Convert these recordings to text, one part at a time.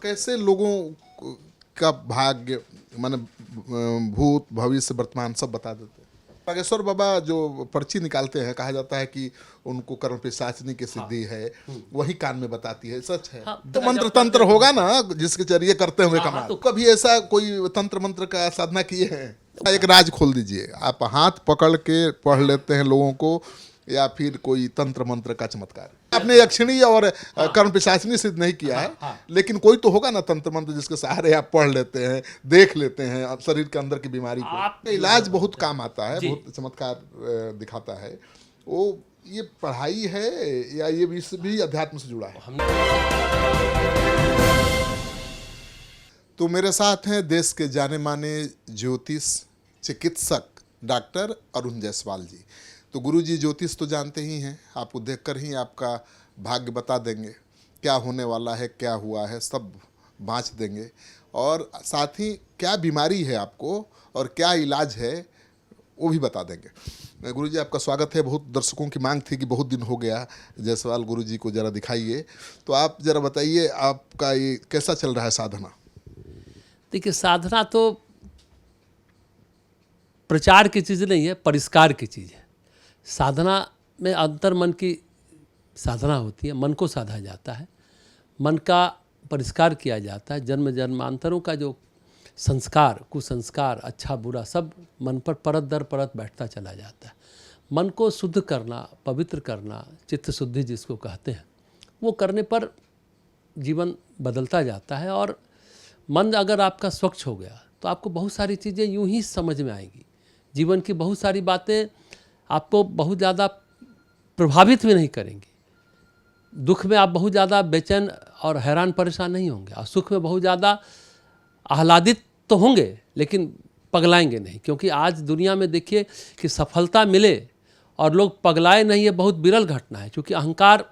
कैसे लोगों का भाग्य माने भूत भविष्य वर्तमान सब बता देते हैं। बागेश्वर बाबा जो पर्ची निकालते हैं, कहा जाता है कि उनको कर्म पिशाचिनी की सिद्धि है, वही कान में बताती है। सच है? हाँ, तो मंत्र तंत्र होगा ना जिसके जरिए करते होंगे हाँ, कमाल। तो कभी ऐसा कोई तंत्र मंत्र का साधना किए हैं? एक राज खोल दीजिए। आप हाथ पकड़ के पढ़ लेते हैं लोगों को, या फिर कोई तंत्र मंत्र का चमत्कार? आपने यक्षिणी और कर्म पिशाचिनी सिद्ध नहीं किया है, लेकिन कोई तो होगा ना तंत्र मंत्र जिसके सहारे आप पढ़ लेते हैं, देख लेते हैं शरीर के अंदर की बीमारी को। आपका इलाज बहुत काम आता है, बहुत चमत्कार दिखाता है। वो ये पढ़ाई है या ये भी अध्यात्म से जुड़ा है? तो मेरे साथ हैं देश के जाने माने ज्योतिष चिकित्सक डॉक्टर अरुण जायसवाल जी। तो गुरु जी ज्योतिष तो जानते ही हैं, आपको देखकर ही आपका भाग्य बता देंगे, क्या होने वाला है, क्या हुआ है, सब बाँच देंगे। और साथ ही क्या बीमारी है आपको और क्या इलाज है वो भी बता देंगे। गुरु जी आपका स्वागत है। बहुत दर्शकों की मांग थी कि बहुत दिन हो गया जायसवाल गुरु जी को ज़रा दिखाइए, तो आप ज़रा बताइए आपका ये कैसा चल रहा है साधना? देखिए, साधना तो प्रचार की चीज़ नहीं है, परिष्कार की चीज़ है। साधना में अंतर मन की साधना होती है, मन को साधा जाता है, मन का परिष्कार किया जाता है। जन्म जन्मांतरों का जो संस्कार, कुसंस्कार, अच्छा बुरा सब मन पर परत दर परत बैठता चला जाता है। मन को शुद्ध करना, पवित्र करना, चित्त शुद्धि जिसको कहते हैं, वो करने पर जीवन बदलता जाता है। और मन अगर आपका स्वच्छ हो गया तो आपको बहुत सारी चीज़ें यूं ही समझ में आएंगी। जीवन की बहुत सारी बातें आपको बहुत ज़्यादा प्रभावित भी नहीं करेंगी। दुख में आप बहुत ज़्यादा बेचैन और हैरान परेशान नहीं होंगे, और सुख में बहुत ज़्यादा आह्लादित तो होंगे, लेकिन पगलाएंगे नहीं। क्योंकि आज दुनिया में देखिए कि सफलता मिले और लोग पगलाए नहीं, ये बहुत विरल घटना है, क्योंकि अहंकार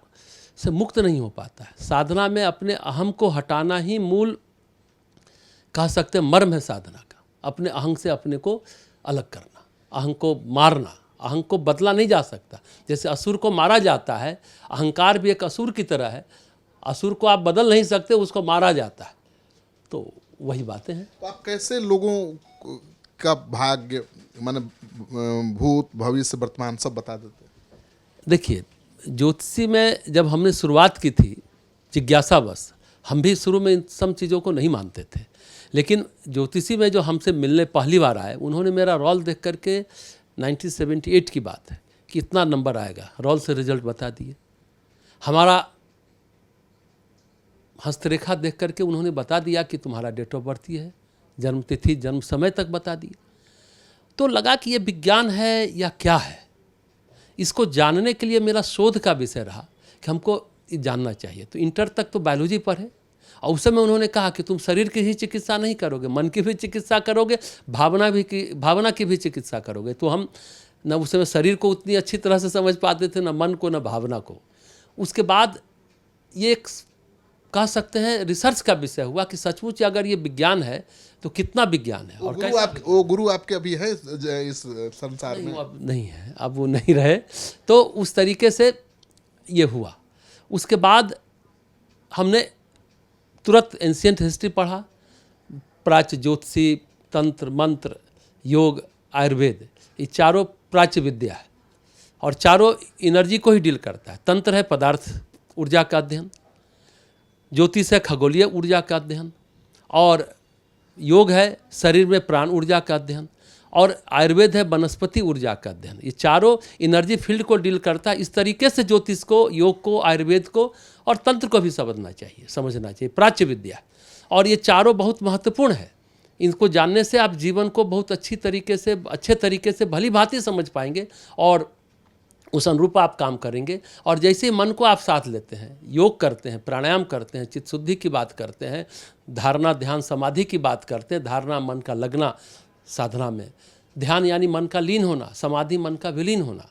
से मुक्त नहीं हो पाता है। साधना में अपने अहम को हटाना ही मूल, कह सकते हैं, मर्म है साधना का। अपने अहंग से अपने को अलग करना, अहंग को मारना। अहंग को बदला नहीं जा सकता। जैसे असुर को मारा जाता है, अहंकार भी एक असुर की तरह है। असुर को आप बदल नहीं सकते, उसको मारा जाता है। तो वही बातें हैं। तो आप कैसे लोगों का भाग्य माने भूत भविष्य वर्तमान सब बता देते हैं? देखिए, ज्योतिषी में जब हमने शुरुआत की थी जिज्ञासावश, हम भी शुरू में इन सब चीज़ों को नहीं मानते थे, लेकिन ज्योतिषी में जो हमसे मिलने पहली बार आए, उन्होंने मेरा रोल देख करके 1978 की बात है कि इतना नंबर आएगा, रोल से रिजल्ट बता दिए। हमारा हस्तरेखा देख करके उन्होंने बता दिया कि तुम्हारा डेट ऑफ बर्थ ये है, जन्म तिथि जन्म समय तक बता दिए। तो लगा कि ये विज्ञान है या क्या है। इसको जानने के लिए मेरा शोध का विषय रहा कि हमको ये जानना चाहिए। तो इंटर तक तो बायोलॉजी पर है, और उस समय उन्होंने कहा कि तुम शरीर की ही चिकित्सा नहीं करोगे, मन की भी चिकित्सा करोगे, भावना की भी चिकित्सा करोगे। तो हम न उस समय शरीर को उतनी अच्छी तरह से समझ पाते थे, न मन को, न भावना को। उसके बाद ये एक, कह सकते हैं, रिसर्च का विषय हुआ कि सचमुच अगर ये विज्ञान है तो कितना विज्ञान है। और वो गुरु आपके अभी है इस संसार में? अब नहीं है, अब वो नहीं रहे। तो उस तरीके से ये हुआ। उसके बाद हमने तुरंत एंशिएंट हिस्ट्री पढ़ा, प्राच्य ज्योतिषी, तंत्र मंत्र, योग, आयुर्वेद, ये चारों प्राच्य विद्या है, और चारों एनर्जी को ही डील करता है। तंत्र है पदार्थ ऊर्जा का अध्ययन, ज्योतिष है खगोलीय ऊर्जा का अध्ययन, और योग है शरीर में प्राण ऊर्जा का अध्ययन, और आयुर्वेद है वनस्पति ऊर्जा का अध्ययन। ये चारों एनर्जी फील्ड को डील करता है। इस तरीके से ज्योतिष को, योग को, आयुर्वेद को और तंत्र को भी समझना चाहिए, प्राच्य विद्या। और ये चारों बहुत महत्वपूर्ण है। इनको जानने से आप जीवन को बहुत अच्छे तरीके से भली भांति समझ पाएंगे, और उस अनुरूप आप काम करेंगे। और जैसे मन को आप साथ लेते हैं, योग करते हैं, प्राणायाम करते हैं, चित्त शुद्धि की बात करते हैं, धारणा ध्यान समाधि की बात करते हैं। धारणा मन का लगना साधना में, ध्यान यानी मन का लीन होना, समाधि मन का विलीन होना,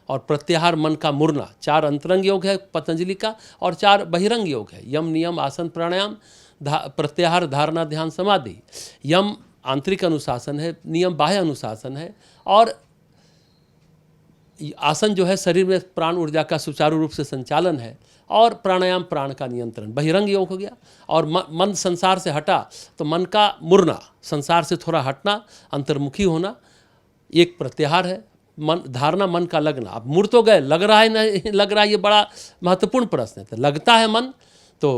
और प्रत्याहार मन का मुड़ना। 4 अंतरंग योग है पतंजलि का, और 4 बहिरंग योग है, यम नियम आसन प्राणायाम, प्रत्याहार धारणा ध्यान समाधि। यम आंतरिक अनुशासन है, नियम बाह्य अनुशासन है, और ये आसन जो है शरीर में प्राण ऊर्जा का सुचारू रूप से संचालन है, और प्राणायाम प्राण का नियंत्रण, बहिरंग योग हो गया। और मन संसार से हटा तो मन का मुड़ना, संसार से थोड़ा हटना, अंतर्मुखी होना, एक प्रत्याहार है। मन धारणा, मन का लगना। अब मुड़ तो गए, लग रहा है नहीं लग रहा है, ये बड़ा महत्वपूर्ण प्रश्न है। तो लगता है मन तो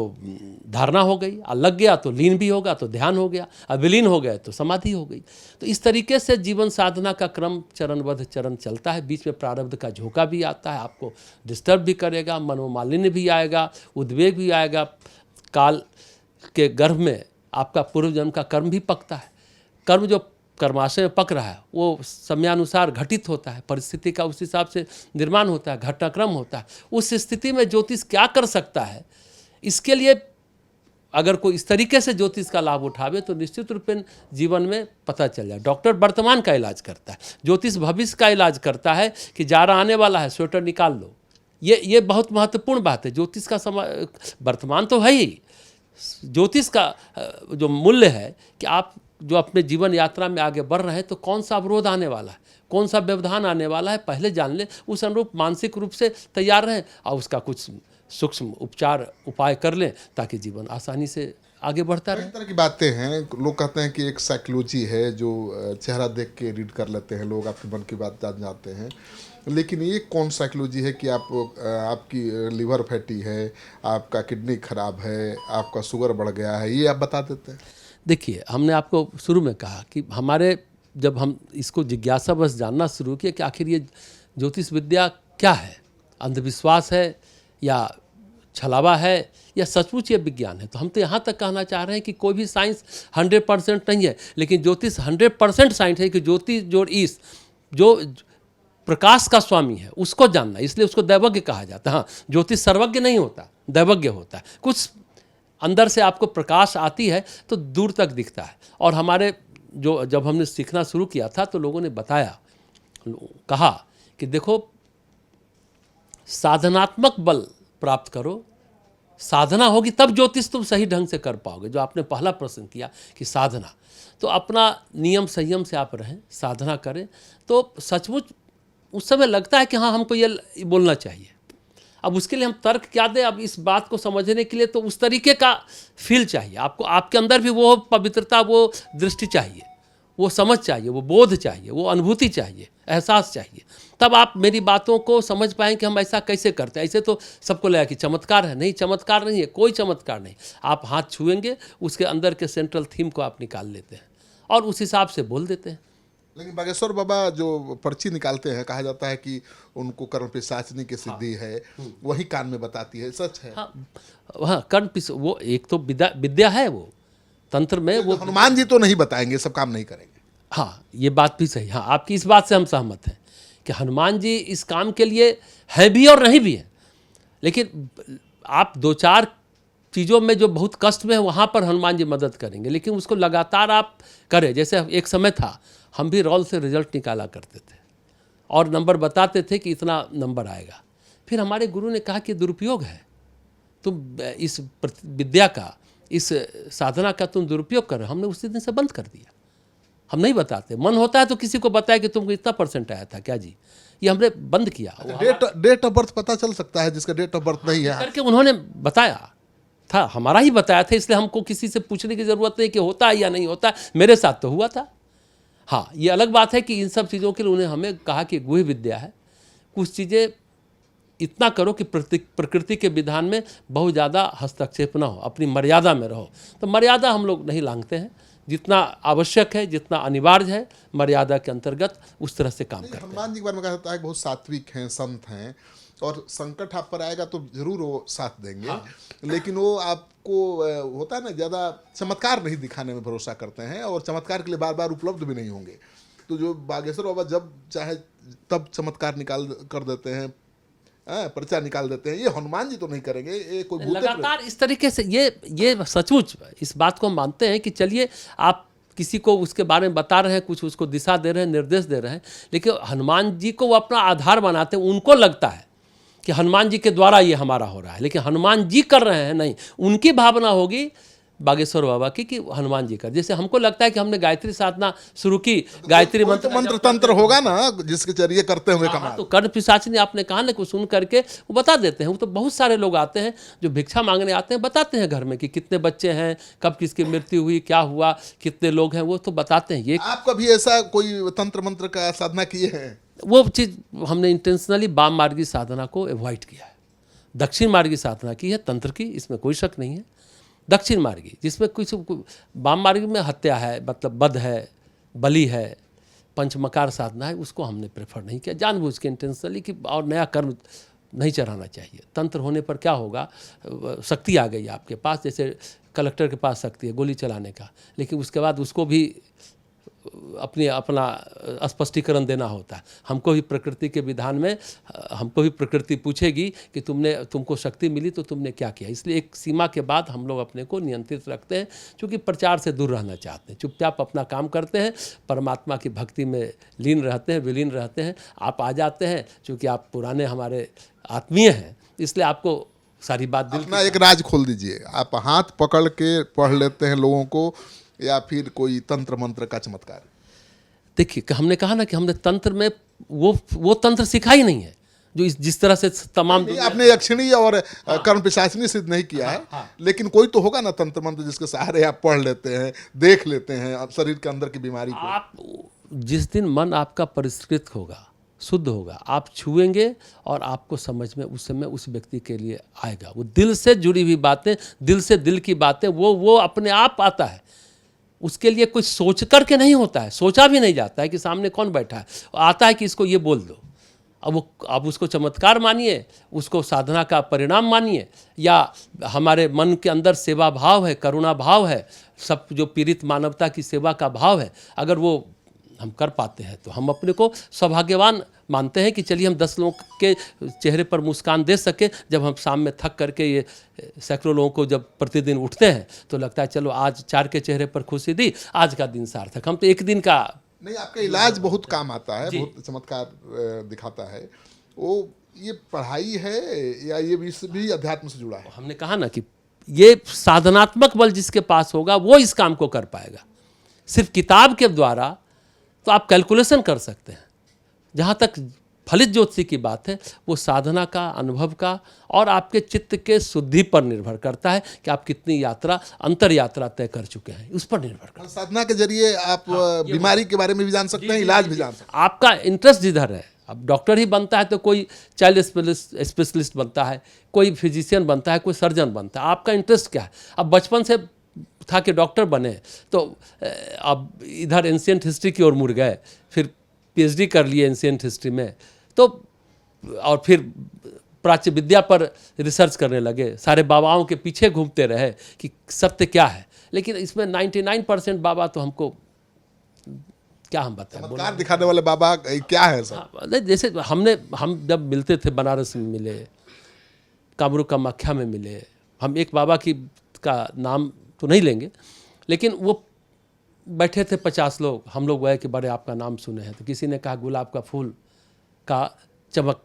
धारणा हो गई, और लग गया तो लीन भी होगा तो ध्यान हो गया, और विलीन हो गए तो समाधि हो गई। तो इस तरीके से जीवन साधना का क्रम चरणबद्ध चरण चलता है। बीच में प्रारब्ध का झोंका भी आता है, आपको डिस्टर्ब भी करेगा, मनोमालिन्य भी आएगा, उद्वेग भी आएगा। काल के गर्भ में आपका पूर्व जन्म का कर्म भी पकता है। कर्म जो कर्माशय में पक रहा है वो समयानुसार घटित होता है, परिस्थिति का उस हिसाब से निर्माण होता है, घटनाक्रम होता है। उस स्थिति में ज्योतिष क्या कर सकता है, इसके लिए अगर कोई इस तरीके से ज्योतिष का लाभ उठावे तो निश्चित रूप में जीवन में पता चल जाए। डॉक्टर वर्तमान का इलाज करता है, ज्योतिष भविष्य का इलाज करता है कि जाड़ा आने वाला है, स्वेटर निकाल लो। ये बहुत महत्वपूर्ण बात है। ज्योतिष का समय वर्तमान तो है ही, ज्योतिष का जो मूल्य है कि आप जो अपने जीवन यात्रा में आगे बढ़ रहे हैं तो कौन सा अवरोध आने वाला है, कौन सा व्यवधान आने वाला है, पहले जान लें, उस अनुरूप मानसिक रूप से तैयार रहें और उसका कुछ सूक्ष्म उपचार उपाय कर लें ताकि जीवन आसानी से आगे बढ़ता रहे। कई तरह की बातें हैं। लोग कहते हैं कि एक साइकोलॉजी है जो चेहरा देख के रीड कर लेते हैं लोग, आपके मन की बात जान जाते हैं। लेकिन ये कौन साइकोलॉजी है कि आपकी लिवर फैटी है, आपका किडनी खराब है, आपका शुगर बढ़ गया है, ये आप बता देते हैं? देखिए, हमने आपको शुरू में कहा कि हमारे जब हम इसको जिज्ञासा बस जानना शुरू किया कि आखिर ये ज्योतिष विद्या क्या है, अंधविश्वास है या छलावा है या सचमुच ये विज्ञान है, तो हम तो यहाँ तक कहना चाह रहे हैं कि कोई भी साइंस 100% नहीं है, लेकिन ज्योतिष 100% साइंस है कि ज्योतिष जो प्रकाश का स्वामी है उसको जानना, इसलिए उसको दैवज्ञ कहा जाता है। हाँ, ज्योतिष सर्वज्ञ नहीं होता, दैवज्ञ होता है। कुछ अंदर से आपको प्रकाश आती है तो दूर तक दिखता है। और हमारे जब हमने सीखना शुरू किया था तो लोगों ने बताया, कहा कि देखो, साधनात्मक बल प्राप्त करो, साधना होगी तब ज्योतिष तुम सही ढंग से कर पाओगे। जो आपने पहला प्रश्न किया कि साधना, तो अपना नियम संयम से आप रहें, साधना करें तो सचमुच उस समय लगता है कि हाँ, हमको ये बोलना चाहिए। अब उसके लिए हम तर्क क्या दें, अब इस बात को समझने के लिए तो उस तरीके का फील चाहिए आपको, आपके अंदर भी वो पवित्रता, वो दृष्टि चाहिए, वो समझ चाहिए, वो बोध चाहिए, वो अनुभूति चाहिए, एहसास चाहिए। तब आप मेरी बातों को समझ पाएँ कि हम ऐसा कैसे करते हैं। ऐसे तो सबको लगा कि चमत्कार है, नहीं, चमत्कार नहीं है, कोई चमत्कार नहीं। आप हाथ छुएंगे, उसके अंदर के सेंट्रल थीम को आप निकाल लेते हैं और उस हिसाब से बोल देते हैं। लेकिन बागेश्वर बाबा जो पर्ची निकालते हैं, कहा जाता है कि उनको कर्म पिशाचनी की सिद्धि है, वही कान में बताती है, सच है? हाँ, कर्म वो एक तो विद्या है, वो तंत्र में वो हनुमान जी तो नहीं बताएंगे, सब काम नहीं करेंगे। हाँ, ये बात भी सही। हाँ, आपकी इस बात से हम सहमत हैं कि हनुमान जी इस काम के लिए है भी और नहीं भी है। लेकिन आप 2-4 चीज़ों में जो बहुत कष्ट में है वहाँ पर हनुमान जी मदद करेंगे, लेकिन उसको लगातार आप करें। जैसे एक समय था, हम भी रोल से रिजल्ट निकाला करते थे और नंबर बताते थे कि इतना नंबर आएगा। फिर हमारे गुरु ने कहा कि दुरुपयोग है, तुम इस विद्या का, इस साधना का तुम दुरुपयोग कर रहे हो। हमने उसी दिन से बंद कर दिया, हम नहीं बताते। मन होता है तो किसी को बताया कि तुमको इतना % आया था क्या जी, ये हमने बंद किया। डेट ऑफ बर्थ पता चल सकता है जिसका डेट ऑफ बर्थ नहीं है करके उन्होंने बताया था, हमारा ही बताया था, इसलिए हमको किसी से पूछने की ज़रूरत नहीं कि होता है या नहीं होता। मेरे साथ तो हुआ था। हाँ, ये अलग बात है कि इन सब चीज़ों के लिए उन्हें हमें कहा कि गुह्य विद्या है, कुछ चीज़ें इतना करो कि प्रकृति के विधान में बहुत ज़्यादा हस्तक्षेप ना हो, अपनी मर्यादा में रहो। तो मर्यादा हम लोग नहीं लांघते हैं, जितना आवश्यक है, जितना अनिवार्य है, मर्यादा के अंतर्गत उस तरह से काम करते हैं। हनुमान जी के बारे में कहा जाता है कि बहुत सात्विक हैं, संत हैं, और संकट आप पर आएगा तो जरूर वो साथ देंगे। हाँ। लेकिन वो आपको होता है ना, ज़्यादा चमत्कार नहीं दिखाने में भरोसा करते हैं और चमत्कार के लिए बार बार उपलब्ध भी नहीं होंगे। तो जो बागेश्वर बाबा जब चाहे तब चमत्कार निकाल कर देते हैं, पर्चा निकाल देते हैं, ये हनुमान जी तो नहीं करेंगे। ये कोई लगातार इस तरीके से ये सचमुच इस बात को हम मानते हैं कि चलिए आप किसी को उसके बारे में बता रहे हैं, कुछ उसको दिशा दे रहे हैं, निर्देश दे रहे हैं, लेकिन हनुमान जी को वो अपना आधार बनाते हैं। उनको लगता है कि हनुमान जी के द्वारा ये हमारा हो रहा है, लेकिन हनुमान जी कर रहे हैं नहीं। उनकी भावना होगी बागेश्वर बाबा की कि हनुमान जी का। जैसे हमको लगता है कि हमने गायत्री साधना शुरू की, गायत्री कोई तो मंत्र तंत्र होगा ना जिसके जरिए करते हुए कमाल। तो कर्ण पिशाचिनी आपने कहा ना, कुछ सुन करके वो बता देते हैं। वो तो बहुत सारे लोग आते हैं जो भिक्षा मांगने आते हैं, बताते हैं घर में कि कितने बच्चे हैं, कब किसकी मृत्यु हुई, क्या हुआ, कितने लोग हैं, वो तो बताते हैं। ये आप कभी ऐसा कोई तंत्र मंत्र का साधना किए हैं? वो चीज़ हमने इंटेंशनली वाम मार्गी साधना को अवॉइड किया है। दक्षिण मार्गी साधना की है, तंत्र की, इसमें कोई शक नहीं है। दक्षिण मार्गी जिसमें कुछ, वाम मार्गी में हत्या है, मतलब वध है, बलि है, पंचमकार साधना है, उसको हमने प्रेफर नहीं किया जानबूझ के इंटेंशनली कि और नया कर्म नहीं चढ़ाना चाहिए। तंत्र होने पर क्या होगा, शक्ति आ गई आपके पास, जैसे कलेक्टर के पास शक्ति है गोली चलाने का, लेकिन उसके बाद उसको भी अपना स्पष्टीकरण देना होता है। हमको भी प्रकृति के विधान में, हमको भी प्रकृति पूछेगी कि तुमको शक्ति मिली तो तुमने क्या किया। इसलिए एक सीमा के बाद हम लोग अपने को नियंत्रित रखते हैं, क्योंकि प्रचार से दूर रहना चाहते हैं, चुपचाप अपना काम करते हैं, परमात्मा की भक्ति में लीन रहते हैं, विलीन रहते हैं। आप आ जाते हैं, चूँकि आप पुराने हमारे आत्मीय हैं, इसलिए आपको सारी बात दिल अपना एक राज खोल दीजिए। आप हाथ पकड़ के पढ़ लेते हैं लोगों को, या फिर कोई तंत्र मंत्र का चमत्कार? देखिए, हमने कहा ना कि हमने तंत्र में वो तंत्र सिखा ही नहीं है जो जिस तरह से तमाम आपने यक्षिणी और कर्म पिशाचिनी सिद्ध नहीं किया है, लेकिन कोई तो होगा ना तंत्र मंत्र जिसके सहारे आप पढ़ लेते हैं, देख लेते हैं शरीर के अंदर की बीमारी को। आप जिस दिन मन आपका परिष्कृत होगा, शुद्ध होगा, आप छुएंगे और आपको समझ में उस समय उस व्यक्ति के लिए आएगा। वो दिल से जुड़ी हुई बातें, दिल से दिल की बातें, वो अपने आप आता है। उसके लिए कुछ सोच करके नहीं होता है, सोचा भी नहीं जाता है कि सामने कौन बैठा है, आता है कि इसको ये बोल दो। अब उसको चमत्कार मानिए, उसको साधना का परिणाम मानिए, या हमारे मन के अंदर सेवा भाव है, करुणा भाव है, सब जो पीड़ित मानवता की सेवा का भाव है, अगर वो हम कर पाते हैं तो हम अपने को सौभाग्यवान मानते हैं कि चलिए हम 10 लोगों के चेहरे पर मुस्कान दे सके। जब हम शाम में थक करके ये सैकड़ों लोगों को जब प्रतिदिन उठते हैं तो लगता है चलो आज 4 के चेहरे पर खुशी दी, आज का दिन सार्थक। हम तो एक दिन का नहीं, आपका इलाज बहुत काम आता है, बहुत चमत्कार दिखाता है। वो ये पढ़ाई है या ये भी अध्यात्म से जुड़ा है? हमने कहा ना कि ये साधनात्मक बल जिसके पास होगा वो इस काम को कर पाएगा। सिर्फ किताब के द्वारा तो आप कैलकुलेशन कर सकते हैं। जहाँ तक फलित ज्योतिषी की बात है, वो साधना का, अनुभव का और आपके चित्त के शुद्धि पर निर्भर करता है कि आप कितनी यात्रा, अंतर यात्रा तय कर चुके हैं, उस पर निर्भर करता है। साधना के जरिए आप बीमारी के बारे में भी जान सकते हैं, इलाज भी जान सकते हैं। आपका इंटरेस्ट जिधर है, अब डॉक्टर ही बनता है तो कोई चाइल्ड स्पेशलिस्ट बनता है, कोई फिजिशियन बनता है, कोई सर्जन बनता है। आपका इंटरेस्ट क्या है? अब बचपन से था कि डॉक्टर बने, तो अब इधर एंशिएंट हिस्ट्री की ओर मुड़ गए, फिर पीएचडी कर लिए एंशिएंट हिस्ट्री में, तो और फिर प्राच्य विद्या पर रिसर्च करने लगे, सारे बाबाओं के पीछे घूमते रहे कि सत्य क्या है। लेकिन इसमें 99% बाबा तो हमको क्या हम बताएं, चमत्कार दिखाने वाले बाबा क्या है सर? हाँ, जैसे हम जब मिलते थे, बनारस में मिले, कामरूप कामाख्या में मिले, हम एक बाबा का नाम तो नहीं लेंगे, लेकिन वो बैठे थे 50 लोग, हम लोग गए कि बड़े आपका नाम सुने हैं, तो किसी ने कहा गुलाब का फूल का चमक,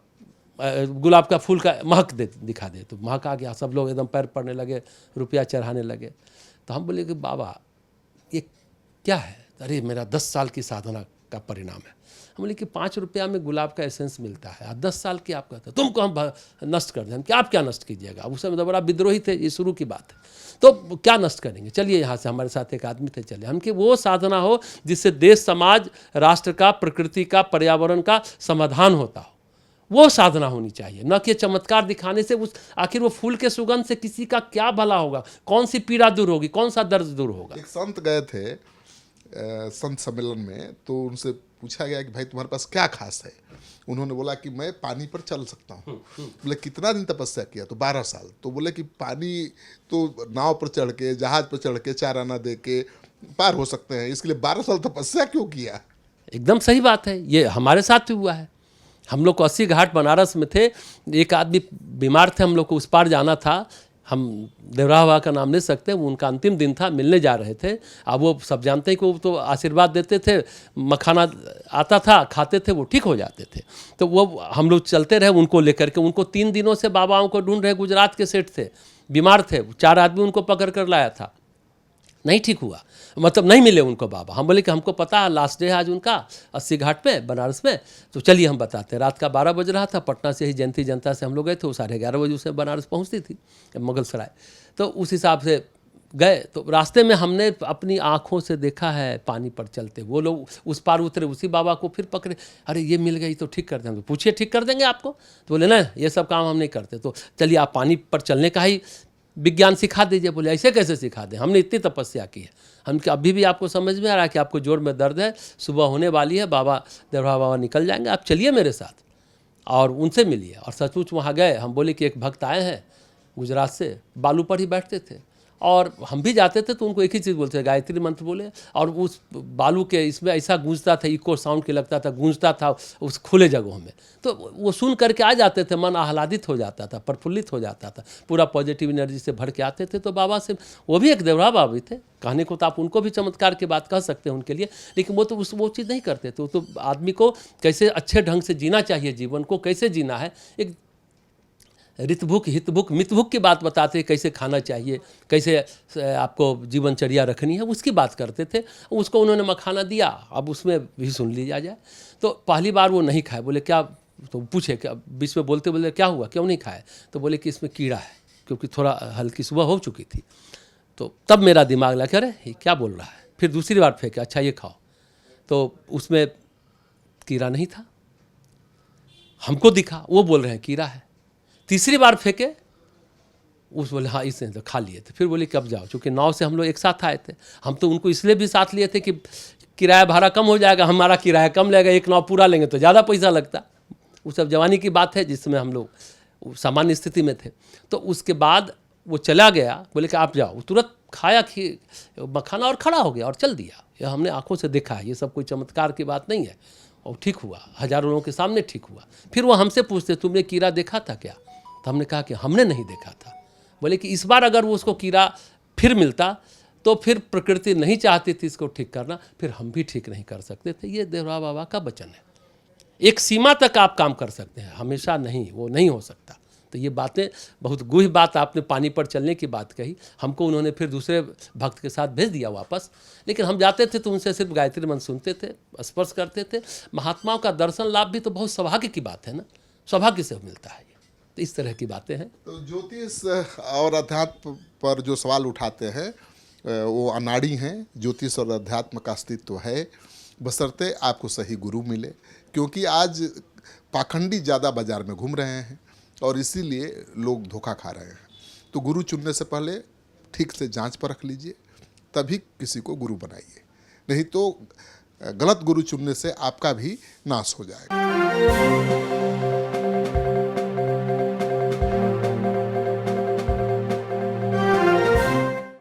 गुलाब का फूल का महक दिखा दे, तो महक आ गया, सब लोग एकदम पैर पड़ने लगे, रुपया चढ़ाने लगे। तो हम बोले कि बाबा ये क्या है? अरे मेरा 10 साल की साधना का परिणाम है। हम बोले कि 5 रुपया में गुलाब का एसेंस मिलता है, 10 साल की आप कहते, तुमको हम नष्ट कर दें। हम क्या, आप क्या नष्ट कीजिएगा? उस समय तो बड़ा विद्रोही थे, ये शुरू की बात है, तो क्या नष्ट करेंगे? चलिए यहाँ से, हमारे साथ एक आदमी थे, चले हम कि वो साधना हो जिससे देश, समाज, राष्ट्र का, प्रकृति का, पर्यावरण का समाधान होता हो, वो साधना होनी चाहिए, न कि चमत्कार दिखाने से आखिर वो फूल के सुगंध से किसी का क्या भला होगा? कौन सी पीड़ा दूर होगी? कौन सा दर्द दूर होगा? एक संत गए थे संत सम्मेलन में, तो उनसे पूछा गया कि भाई तुम्हारे पास क्या खास है? उन्होंने बोला कि मैं पानी पर चल सकता हूँ। बोले कितना दिन तपस्या किया? तो 12 साल। तो बोले कि पानी तो नाव पर चढ़ के, जहाज पर चढ़ के, 4 आना दे के पार हो सकते हैं, इसके लिए 12 साल तपस्या क्यों किया? एकदम सही बात है, ये हमारे साथ भी हुआ है। हम लोग को 80 घाट बनारस में थे, एक आदमी बीमार थे, हम लोग को उस पार जाना था, हम देवराह बाबा का नाम ले सकते हैं, वो उनका अंतिम दिन था, मिलने जा रहे थे। अब वो सब जानते हैं कि वो तो आशीर्वाद देते थे, मखाना आता था, खाते थे, वो ठीक हो जाते थे। तो वो हम लोग चलते रहे उनको लेकर के, उनको 3 दिनों से बाबाओं को ढूंढ रहे, गुजरात के सेठ थे, बीमार थे, 4 आदमी उनको पकड़ कर लाया था। नहीं ठीक हुआ, मतलब नहीं मिले उनको बाबा। हम बोले कि हमको पता है लास्ट डे है आज उनका 80 घाट पे बनारस में, तो चलिए हम बताते हैं। रात का 12 बज रहा था, पटना से ही जयंती जनता से हम लोग गए थे, वो 11:30 बजे उसे बनारस पहुंचती थी मुगल सराय। तो उस हिसाब से गए, तो रास्ते में हमने अपनी आँखों से देखा है पानी पर चलते, वो लोग उस पार उतरे, उसी बाबा को फिर पकड़े, अरे ये मिल गई तो ठीक कर देंगे। पूछिए ठीक कर देंगे आपको? तो बोले ना ये सब काम हम नहीं करते, तो चलिए आप पानी पर चलने का ही विज्ञान सिखा दीजिए। बोले ऐसे कैसे सिखा दें, हमने इतनी तपस्या की है, हम अभी भी आपको समझ में आ रहा है कि आपको जोड़ में दर्द है, सुबह होने वाली है, बाबा देवरा बाबा निकल जाएंगे, आप चलिए मेरे साथ और उनसे मिलिए। और सचमुच वहाँ गए। हम बोले कि एक भक्त आए हैं गुजरात से, बालू पर ही बैठते थे और हम भी जाते थे तो उनको एक ही चीज़ बोलते थे, गायत्री मंत्र बोले। और उस बालू के इसमें ऐसा गूंजता था, इको साउंड के लगता था, गूंजता था उस खुले जगहों में, तो वो सुन करके आ जाते थे, मन आह्लादित हो जाता था, प्रफुल्लित हो जाता था, पूरा पॉजिटिव एनर्जी से भर के आते थे। तो बाबा से, वो भी एक देवरा बाबा भी थे, कहने को तो आप उनको भी चमत्कार की बात कह सकते हैं उनके लिए, लेकिन वो तो वो चीज़ नहीं करते थे। तो आदमी को कैसे अच्छे ढंग से जीना चाहिए, जीवन को कैसे जीना है, एक ऋतभुक हितभुक मितभुक की बात बताते, कैसे खाना चाहिए, कैसे आपको जीवनचर्या रखनी है, उसकी बात करते थे। उसको उन्होंने मखाना दिया, अब उसमें भी सुन लिया जाए। तो पहली बार वो नहीं खाए, बोले क्या, तो पूछे क्या, बीच में बोलते बोले क्या हुआ, क्यों नहीं खाए? तो बोले कि इसमें कीड़ा है, क्योंकि थोड़ा हल्की सुबह हो चुकी थी। तो तब मेरा दिमाग लगा, अरे ये क्या बोल रहा है। फिर दूसरी बार फेंके, अच्छा ये खाओ, तो उसमें कीड़ा नहीं था, हमको दिखा, वो बोल रहे हैं कीड़ा है। तीसरी बार फेंके, उस बोले हाँ इसने तो खा लिए थे। फिर बोले कब जाओ, चूँकि नाव से हम लोग एक साथ आए थे, हम तो उनको इसलिए भी साथ लिए थे कि किराया भाड़ा कम हो जाएगा, हमारा किराया कम लगेगा, एक नाव पूरा लेंगे तो ज़्यादा पैसा लगता। वो सब जवानी की बात है जिसमें हम लोग सामान्य स्थिति में थे। तो उसके बाद वो चला गया, बोले कि आप जाओ, तुरंत खाया मखाना और खड़ा हो गया और चल दिया। यह हमने आंखों से देखा है, ये सब कोई चमत्कार की बात नहीं है। और ठीक हुआ, हजारों लोगों के सामने ठीक हुआ। फिर वो हमसे पूछते तुमने कीड़ा देखा था क्या? तो हमने कहा कि हमने नहीं देखा था। बोले कि इस बार अगर वो उसको कीड़ा फिर मिलता तो फिर प्रकृति नहीं चाहती थी इसको ठीक करना, फिर हम भी ठीक नहीं कर सकते थे। ये देवरा बाबा का वचन है, एक सीमा तक आप काम कर सकते हैं, हमेशा नहीं, वो नहीं हो सकता। तो ये बातें बहुत गूढ़ बात आपने पानी पर चलने की बात कही, हमको उन्होंने फिर दूसरे भक्त के साथ भेज दिया वापस। लेकिन हम जाते थे तो उनसे सिर्फ गायत्री मंत्र सुनते थे, स्पर्श करते थे। महात्माओं का दर्शन लाभ भी तो बहुत सौभाग्य की बात है ना, सौभाग्य से मिलता है। तो इस तरह की बातें हैं। तो ज्योतिष और अध्यात्म पर जो सवाल उठाते हैं वो अनाड़ी हैं। ज्योतिष और अध्यात्म का अस्तित्व है, बशर्ते आपको सही गुरु मिले, क्योंकि आज पाखंडी ज़्यादा बाजार में घूम रहे हैं और इसीलिए लोग धोखा खा रहे हैं। तो गुरु चुनने से पहले ठीक से जांच परख लीजिए, तभी किसी को गुरु बनाइए, नहीं तो गलत गुरु चुनने से आपका भी नाश हो जाएगा।